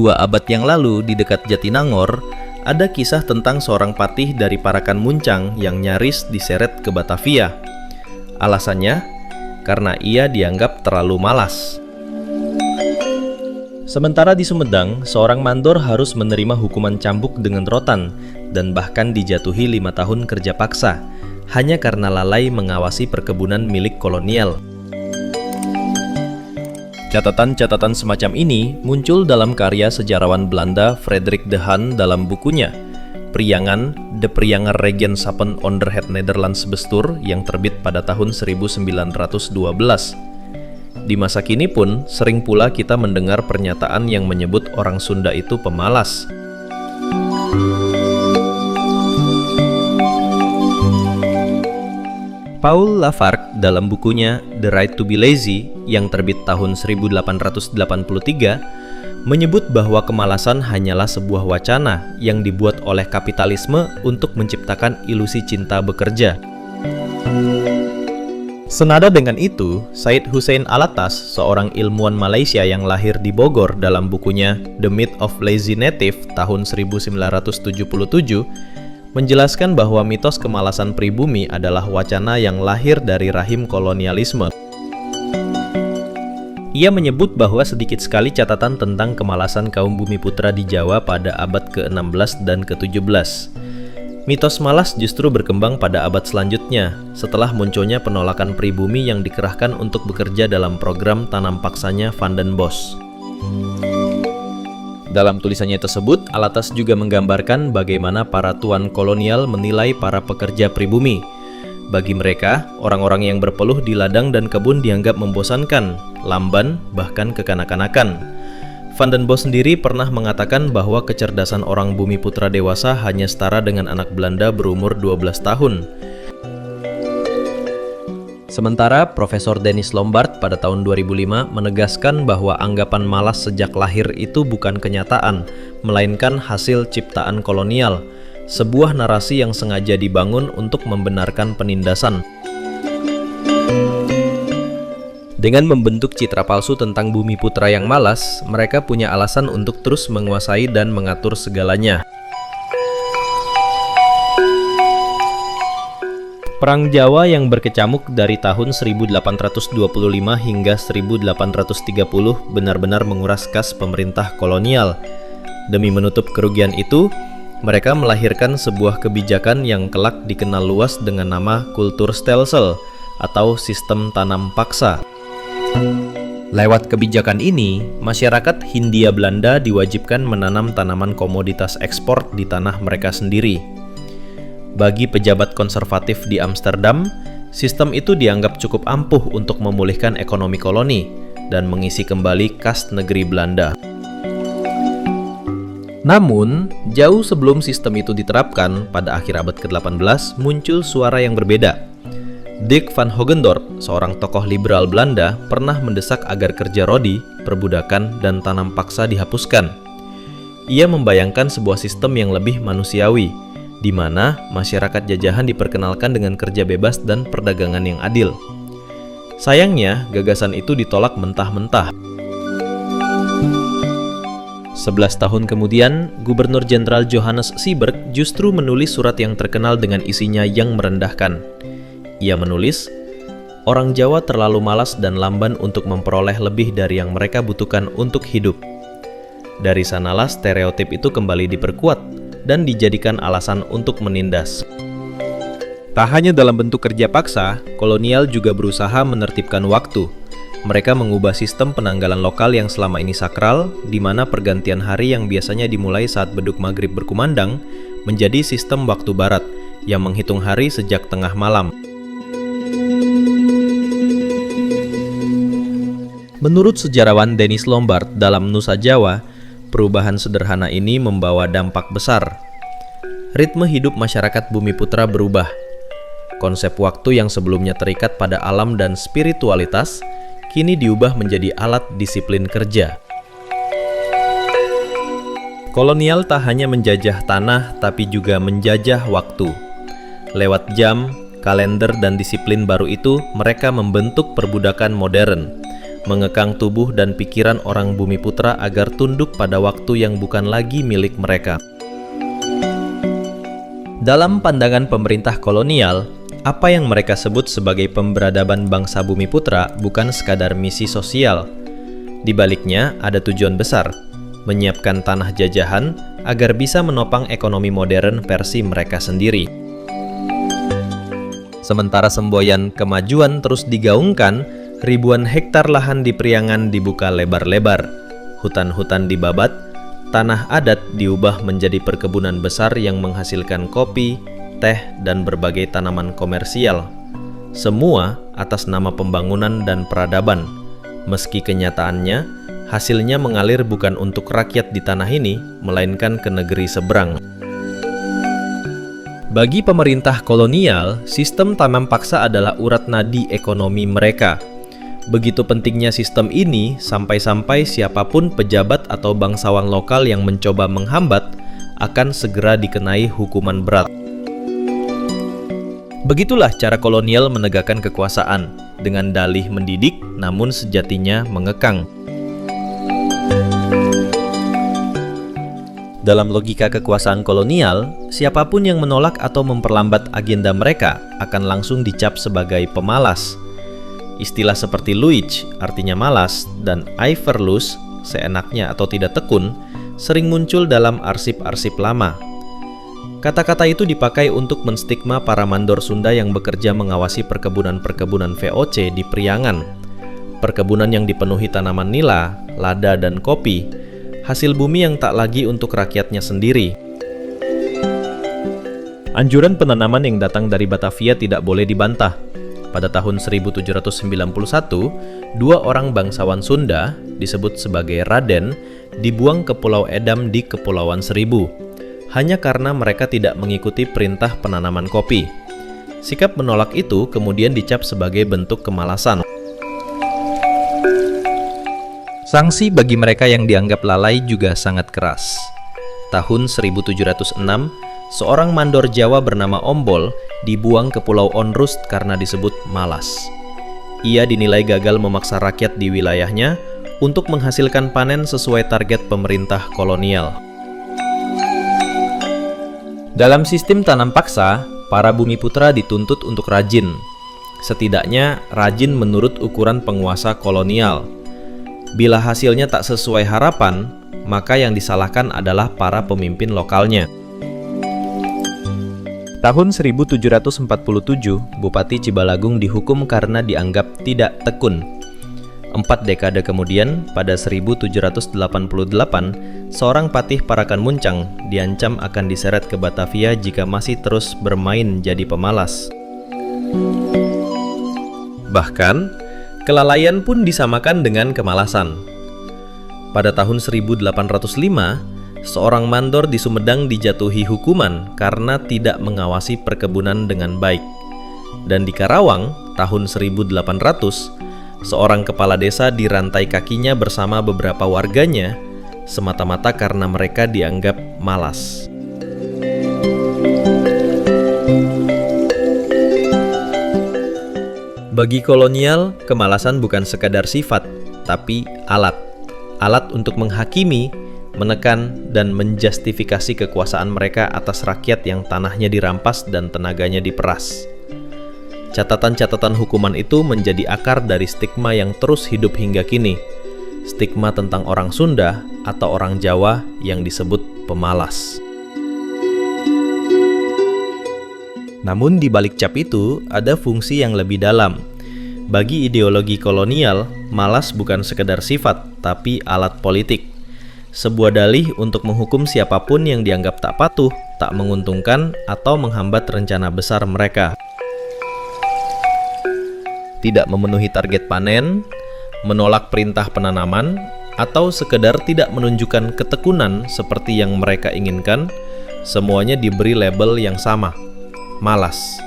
Dua abad yang lalu di dekat Jatinangor, ada kisah tentang seorang patih dari Parakan Muncang yang nyaris diseret ke Batavia. Alasannya, karena ia dianggap terlalu malas. Sementara di Sumedang, seorang mandor harus menerima hukuman cambuk dengan rotan dan bahkan dijatuhi 5 tahun kerja paksa, hanya karena lalai mengawasi perkebunan milik kolonial. Catatan-catatan semacam ini muncul dalam karya sejarawan Belanda Frederik de Haan dalam bukunya Priangan De Prianger Regensappen onder het Nederlands Bestuur yang terbit pada tahun 1912. Di masa kini pun sering pula kita mendengar pernyataan yang menyebut orang Sunda itu pemalas. Paul Lafargue dalam bukunya The Right to be Lazy yang terbit tahun 1883 menyebut bahwa kemalasan hanyalah sebuah wacana yang dibuat oleh kapitalisme untuk menciptakan ilusi cinta bekerja. Senada dengan itu, Syed Hussein Alatas, seorang ilmuwan Malaysia yang lahir di Bogor dalam bukunya The Myth of Lazy Native tahun 1977, menjelaskan bahwa mitos kemalasan pribumi adalah wacana yang lahir dari rahim kolonialisme. Ia menyebut bahwa sedikit sekali catatan tentang kemalasan kaum Bumiputra di Jawa pada abad ke-16 dan ke-17. Mitos malas justru berkembang pada abad selanjutnya, setelah munculnya penolakan pribumi yang dikerahkan untuk bekerja dalam program tanam paksanya Van den Bosch. Dalam tulisannya tersebut, Alatas juga menggambarkan bagaimana para tuan kolonial menilai para pekerja pribumi. Bagi mereka, orang-orang yang berpeluh di ladang dan kebun dianggap membosankan, lamban, bahkan kekanak-kanakan. Van den Bosch sendiri pernah mengatakan bahwa kecerdasan orang Bumiputra dewasa hanya setara dengan anak Belanda berumur 12 tahun. Sementara Profesor Dennis Lombard pada tahun 2005 menegaskan bahwa anggapan malas sejak lahir itu bukan kenyataan, melainkan hasil ciptaan kolonial, sebuah narasi yang sengaja dibangun untuk membenarkan penindasan. Dengan membentuk citra palsu tentang Bumiputra yang malas, mereka punya alasan untuk terus menguasai dan mengatur segalanya. Perang Jawa yang berkecamuk dari tahun 1825 hingga 1830 benar-benar menguras kas pemerintah kolonial. Demi menutup kerugian itu, mereka melahirkan sebuah kebijakan yang kelak dikenal luas dengan nama Kulturstelsel atau sistem tanam paksa. Lewat kebijakan ini, masyarakat Hindia Belanda diwajibkan menanam tanaman komoditas ekspor di tanah mereka sendiri. Bagi pejabat konservatif di Amsterdam, sistem itu dianggap cukup ampuh untuk memulihkan ekonomi koloni dan mengisi kembali kas negeri Belanda. Namun, jauh sebelum sistem itu diterapkan, pada akhir abad ke-18 muncul suara yang berbeda. Dirk van Hogendorp, seorang tokoh liberal Belanda, pernah mendesak agar kerja rodi, perbudakan, dan tanam paksa dihapuskan. Ia membayangkan sebuah sistem yang lebih manusiawi, di mana masyarakat jajahan diperkenalkan dengan kerja bebas dan perdagangan yang adil. Sayangnya, gagasan itu ditolak mentah-mentah. 11 tahun kemudian, Gubernur Jenderal Johannes Sieberg justru menulis surat yang terkenal dengan isinya yang merendahkan. Ia menulis, "Orang Jawa terlalu malas dan lamban untuk memperoleh lebih dari yang mereka butuhkan untuk hidup." Dari sanalah stereotip itu kembali diperkuat dan dijadikan alasan untuk menindas. Tak hanya dalam bentuk kerja paksa, kolonial juga berusaha menertibkan waktu. Mereka mengubah sistem penanggalan lokal yang selama ini sakral, di mana pergantian hari yang biasanya dimulai saat beduk maghrib berkumandang, menjadi sistem waktu barat, yang menghitung hari sejak tengah malam. Menurut sejarawan Dennis Lombard dalam Nusa Jawa, perubahan sederhana ini membawa dampak besar. Ritme hidup masyarakat Bumiputra berubah. Konsep waktu yang sebelumnya terikat pada alam dan spiritualitas, kini diubah menjadi alat disiplin kerja. Kolonial tak hanya menjajah tanah, tapi juga menjajah waktu. Lewat jam, kalender, dan disiplin baru itu, mereka membentuk perbudakan modern, mengekang tubuh dan pikiran orang Bumiputra agar tunduk pada waktu yang bukan lagi milik mereka. Dalam pandangan pemerintah kolonial, apa yang mereka sebut sebagai pemberadaban bangsa Bumiputra bukan sekadar misi sosial. Di baliknya ada tujuan besar, menyiapkan tanah jajahan agar bisa menopang ekonomi modern versi mereka sendiri. Sementara semboyan kemajuan terus digaungkan, ribuan hektar lahan di Priangan dibuka lebar-lebar, hutan-hutan dibabat, tanah adat diubah menjadi perkebunan besar yang menghasilkan kopi, teh, dan berbagai tanaman komersial. Semua atas nama pembangunan dan peradaban, meski kenyataannya hasilnya mengalir bukan untuk rakyat di tanah ini, melainkan ke negeri seberang. Bagi pemerintah kolonial, sistem tanam paksa adalah urat nadi ekonomi mereka. Begitu pentingnya sistem ini, sampai-sampai siapapun pejabat atau bangsawan lokal yang mencoba menghambat akan segera dikenai hukuman berat. Begitulah cara kolonial menegakkan kekuasaan, dengan dalih mendidik namun sejatinya mengekang. Dalam logika kekuasaan kolonial, siapapun yang menolak atau memperlambat agenda mereka akan langsung dicap sebagai pemalas. Istilah seperti luich, artinya malas, dan eiverlus, seenaknya atau tidak tekun, sering muncul dalam arsip-arsip lama. Kata-kata itu dipakai untuk menstigma para mandor Sunda yang bekerja mengawasi perkebunan-perkebunan VOC di Priangan. Perkebunan yang dipenuhi tanaman nila, lada, dan kopi, hasil bumi yang tak lagi untuk rakyatnya sendiri. Anjuran penanaman yang datang dari Batavia tidak boleh dibantah. Pada tahun 1791, dua orang bangsawan Sunda, disebut sebagai Raden, dibuang ke Pulau Edam di Kepulauan Seribu, hanya karena mereka tidak mengikuti perintah penanaman kopi. Sikap menolak itu kemudian dicap sebagai bentuk kemalasan. Sanksi bagi mereka yang dianggap lalai juga sangat keras. Tahun 1706, seorang mandor Jawa bernama Ombol dibuang ke Pulau Onrus karena disebut malas. Ia dinilai gagal memaksa rakyat di wilayahnya untuk menghasilkan panen sesuai target pemerintah kolonial. Dalam sistem tanam paksa, para Bumiputra dituntut untuk rajin. Setidaknya rajin menurut ukuran penguasa kolonial. Bila hasilnya tak sesuai harapan, maka yang disalahkan adalah para pemimpin lokalnya. Tahun 1747, Bupati Cibalagung dihukum karena dianggap tidak tekun. 4 dekade kemudian, pada 1788, seorang patih Parakan Muncang diancam akan diseret ke Batavia jika masih terus bermain jadi pemalas. Bahkan, kelalaian pun disamakan dengan kemalasan. Pada tahun 1805, seorang mandor di Sumedang dijatuhi hukuman karena tidak mengawasi perkebunan dengan baik. Dan di Karawang, tahun 1800, seorang kepala desa dirantai kakinya bersama beberapa warganya, semata-mata karena mereka dianggap malas. Bagi kolonial, kemalasan bukan sekadar sifat, tapi alat. Alat untuk menghakimi, menekan, dan menjustifikasi kekuasaan mereka atas rakyat yang tanahnya dirampas dan tenaganya diperas. Catatan-catatan hukuman itu menjadi akar dari stigma yang terus hidup hingga kini. Stigma tentang orang Sunda atau orang Jawa yang disebut pemalas. Namun di balik cap itu ada fungsi yang lebih dalam. Bagi ideologi kolonial, malas bukan sekedar sifat, tapi alat politik. Sebuah dalih untuk menghukum siapapun yang dianggap tak patuh, tak menguntungkan, atau menghambat rencana besar mereka. Tidak memenuhi target panen, menolak perintah penanaman, atau sekedar tidak menunjukkan ketekunan seperti yang mereka inginkan, semuanya diberi label yang sama, malas.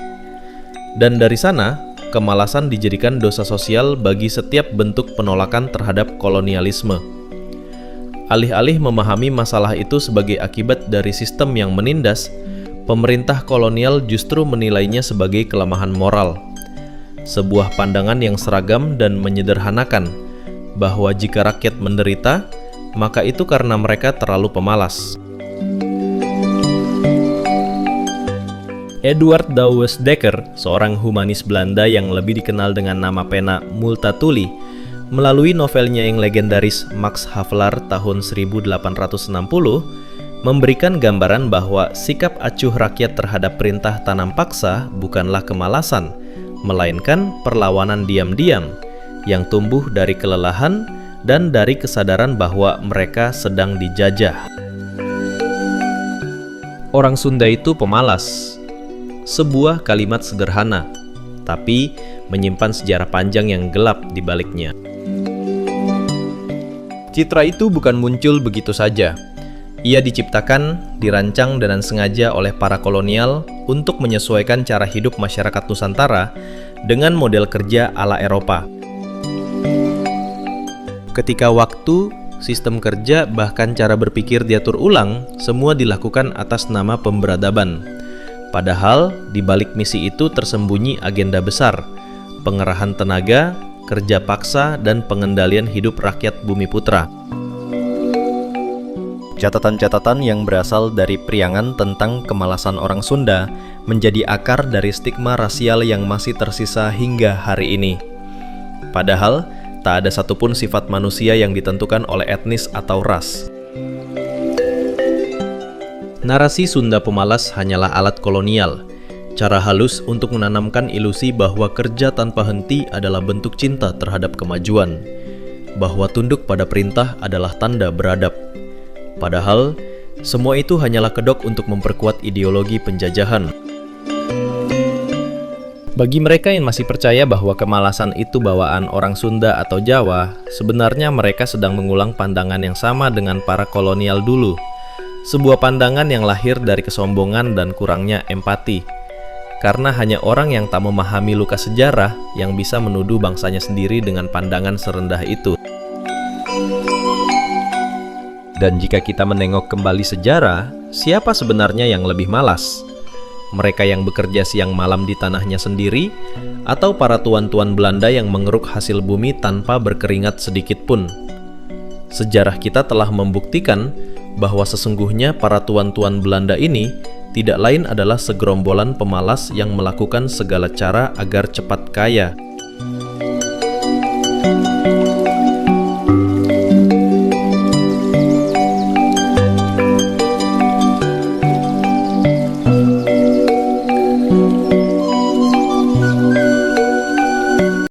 Dan dari sana, kemalasan dijadikan dosa sosial bagi setiap bentuk penolakan terhadap kolonialisme. Alih-alih memahami masalah itu sebagai akibat dari sistem yang menindas, pemerintah kolonial justru menilainya sebagai kelemahan moral. Sebuah pandangan yang seragam dan menyederhanakan, bahwa jika rakyat menderita, maka itu karena mereka terlalu pemalas. Eduard Douwes Dekker, seorang humanis Belanda yang lebih dikenal dengan nama pena Multatuli, melalui novelnya yang legendaris Max Havelaar tahun 1860, memberikan gambaran bahwa sikap acuh rakyat terhadap perintah tanam paksa bukanlah kemalasan, melainkan perlawanan diam-diam yang tumbuh dari kelelahan dan dari kesadaran bahwa mereka sedang dijajah. Orang Sunda itu pemalas. Sebuah kalimat sederhana, tapi menyimpan sejarah panjang yang gelap di baliknya. Citra itu bukan muncul begitu saja. Ia diciptakan, dirancang dengan sengaja oleh para kolonial untuk menyesuaikan cara hidup masyarakat Nusantara dengan model kerja ala Eropa. Ketika waktu, sistem kerja, bahkan cara berpikir diatur ulang, semua dilakukan atas nama pemberadaban. Padahal, di balik misi itu tersembunyi agenda besar, pengerahan tenaga, kerja paksa, dan pengendalian hidup rakyat Bumi Putra. Catatan-catatan yang berasal dari priangan tentang kemalasan orang Sunda menjadi akar dari stigma rasial yang masih tersisa hingga hari ini. Padahal, tak ada satupun sifat manusia yang ditentukan oleh etnis atau ras. Narasi Sunda pemalas hanyalah alat kolonial, cara halus untuk menanamkan ilusi bahwa kerja tanpa henti adalah bentuk cinta terhadap kemajuan, bahwa tunduk pada perintah adalah tanda beradab. Padahal, semua itu hanyalah kedok untuk memperkuat ideologi penjajahan. Bagi mereka yang masih percaya bahwa kemalasan itu bawaan orang Sunda atau Jawa, sebenarnya mereka sedang mengulang pandangan yang sama dengan para kolonial dulu. Sebuah pandangan yang lahir dari kesombongan dan kurangnya empati. Karena hanya orang yang tak memahami luka sejarah yang bisa menuduh bangsanya sendiri dengan pandangan serendah itu. Dan jika kita menengok kembali sejarah, siapa sebenarnya yang lebih malas? Mereka yang bekerja siang malam di tanahnya sendiri, atau para tuan-tuan Belanda yang mengeruk hasil bumi tanpa berkeringat sedikit pun? Sejarah kita telah membuktikan bahwa sesungguhnya para tuan-tuan Belanda ini tidak lain adalah segerombolan pemalas yang melakukan segala cara agar cepat kaya.